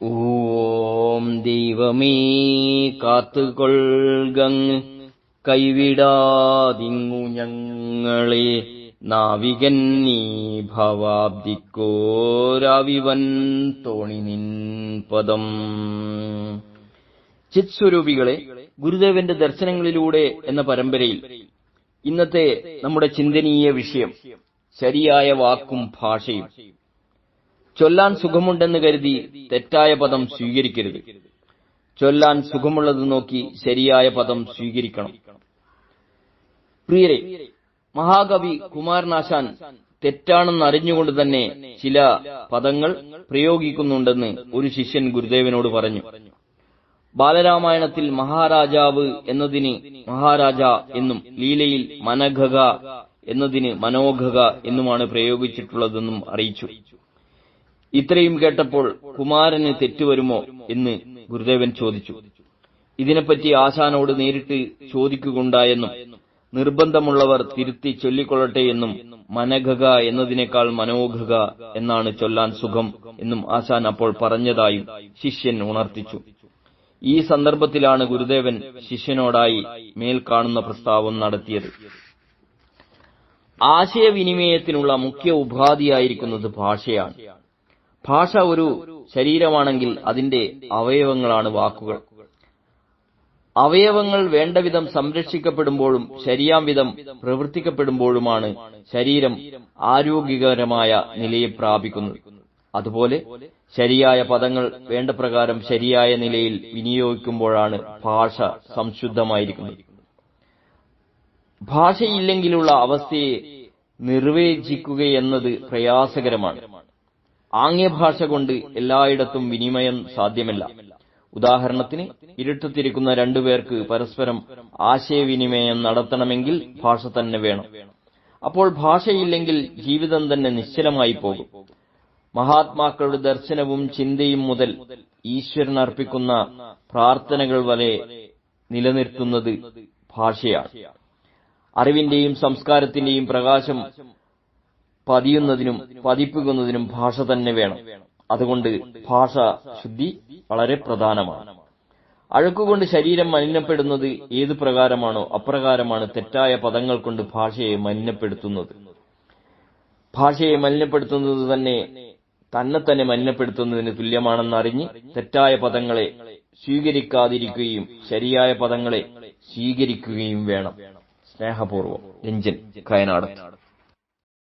ഓം ദൈവമേ കാത്തുകൊൾകങ്ങ് കൈവിടാതിങ്ങു ഞങ്ങളെ നാവികൻ നീ ഭവാബ്ദിക്കോരാവിവൻ തോണി നിൻ പദം. ചിത്സ്വരൂപികളെ, ഗുരുദേവന്റെ ദർശനങ്ങളിലൂടെ എന്ന പരമ്പരയിൽ ഇന്നത്തെ നമ്മുടെ ചിന്തനീയ വിഷയം ശരിയായ വാക്കും ഭാഷയും. ചൊല്ലാൻ സുഖമുണ്ടെന്ന് കരുതി തെറ്റായ പദം സ്വീകരിക്കരുത്. ചൊല്ലാൻ സുഖമുള്ളത് നോക്കി ശരിയായ പദം സ്വീകരിക്കണം. പ്രിയരെ, മഹാകവി കുമാരനാശാൻ തെറ്റാണെന്ന് അറിഞ്ഞുകൊണ്ട് തന്നെ ചില പദങ്ങൾ പ്രയോഗിക്കുന്നുണ്ടെന്ന് ഒരു ശിഷ്യൻ ഗുരുദേവനോട് പറഞ്ഞു. ബാലരാമായണത്തിൽ മഹാരാജാവ് എന്നതിന് മഹാരാജ എന്നും ലീലയിൽ മനഘക എന്നതിന് മനോഘക എന്നുമാണ് പ്രയോഗിച്ചിട്ടുള്ളതെന്നും അറിയിച്ചു. ഇത്രയും കേട്ടപ്പോൾ കുമാരന് തെറ്റുവരുമോ എന്ന് ഗുരുദേവൻ ചോദിച്ചു. ഇതിനെപ്പറ്റി ആശാനോട് നേരിട്ട് ചോദിക്കുകയുണ്ടായെന്നും നിർബന്ധമുള്ളവർ തിരുത്തി ചൊല്ലിക്കൊള്ളട്ടെ എന്നും മനഘക എന്നതിനേക്കാൾ മനോഘക എന്നാണ് ചൊല്ലാൻ സുഖം എന്നും ആശാൻ അപ്പോൾ പറഞ്ഞതായും ശിഷ്യൻ ഉണർത്തിച്ചു. ഈ സന്ദർഭത്തിലാണ് ഗുരുദേവൻ ശിഷ്യനോടായി മേൽ കാണുന്ന പ്രസ്താവം നടത്തിയത്. ആശയവിനിമയത്തിനുള്ള മുഖ്യ ഉപാധിയായിരിക്കുന്നത് ഭാഷയാണ്. ഭാഷ ഒരു ശരീരമാണെങ്കിൽ അതിന്റെ അവയവങ്ങളാണ് വാക്കുകൾ. അവയവങ്ങൾ വേണ്ടവിധം സംരക്ഷിക്കപ്പെടുമ്പോഴും ശരിയാം വിധം പ്രവർത്തിക്കപ്പെടുമ്പോഴുമാണ് ശരീരം ആരോഗ്യകരമായ നിലയെ പ്രാപിക്കുന്നത്. അതുപോലെ ശരിയായ പദങ്ങൾ വേണ്ടപ്രകാരം ശരിയായ നിലയിൽ വിനിയോഗിക്കുമ്പോഴാണ് ഭാഷ സംശുദ്ധമായിരിക്കുന്നത്. ഭാഷയില്ലെങ്കിലുള്ള അവസ്ഥയെ നിർവചിക്കുകയെന്നത് പ്രയാസകരമാണ്. ആംഗ്യഭാഷ കൊണ്ട് എല്ലായിടത്തും വിനിമയം സാധ്യമല്ല. ഉദാഹരണത്തിന്, ഇരുട്ടത്തിരിക്കുന്ന രണ്ടുപേർക്ക് പരസ്പരം ആശയവിനിമയം നടത്തണമെങ്കിൽ ഭാഷ തന്നെ വേണം. അപ്പോൾ ഭാഷയില്ലെങ്കിൽ ജീവിതം തന്നെ നിശ്ചലമായി പോകും. മഹാത്മാക്കളുടെ ദർശനവും ചിന്തയും മുതൽ ഈശ്വരൻ അർപ്പിക്കുന്ന പ്രാർത്ഥനകൾ വരെ നിലനിർത്തുന്നത് ഭാഷയാണ്. അറിവിന്റെയും സംസ്കാരത്തിന്റെയും പ്രകാശം പതിയുന്നതിനും പതിപ്പിക്കുന്നതിനും ഭാഷ തന്നെ വേണം. അതുകൊണ്ട് ഭാഷ ശുദ്ധി വളരെ പ്രധാനമാണ്. അഴുക്കുകൊണ്ട് ശരീരം മലിനപ്പെടുന്നത് ഏതു പ്രകാരമാണോ അപ്രകാരമാണ് തെറ്റായ പദങ്ങൾ കൊണ്ട് ഭാഷയെ മലിനപ്പെടുത്തുന്നത്. ഭാഷയെ മലിനപ്പെടുത്തുന്നത് തന്നെ മലിനപ്പെടുത്തുന്നതിന് തുല്യമാണെന്നറിഞ്ഞ് തെറ്റായ പദങ്ങളെ സ്വീകരിക്കാതിരിക്കുകയും ശരിയായ പദങ്ങളെ സ്വീകരിക്കുകയും വേണം. സ്നേഹപൂർവ്വം, രഞ്ജൻ, കയനാട്.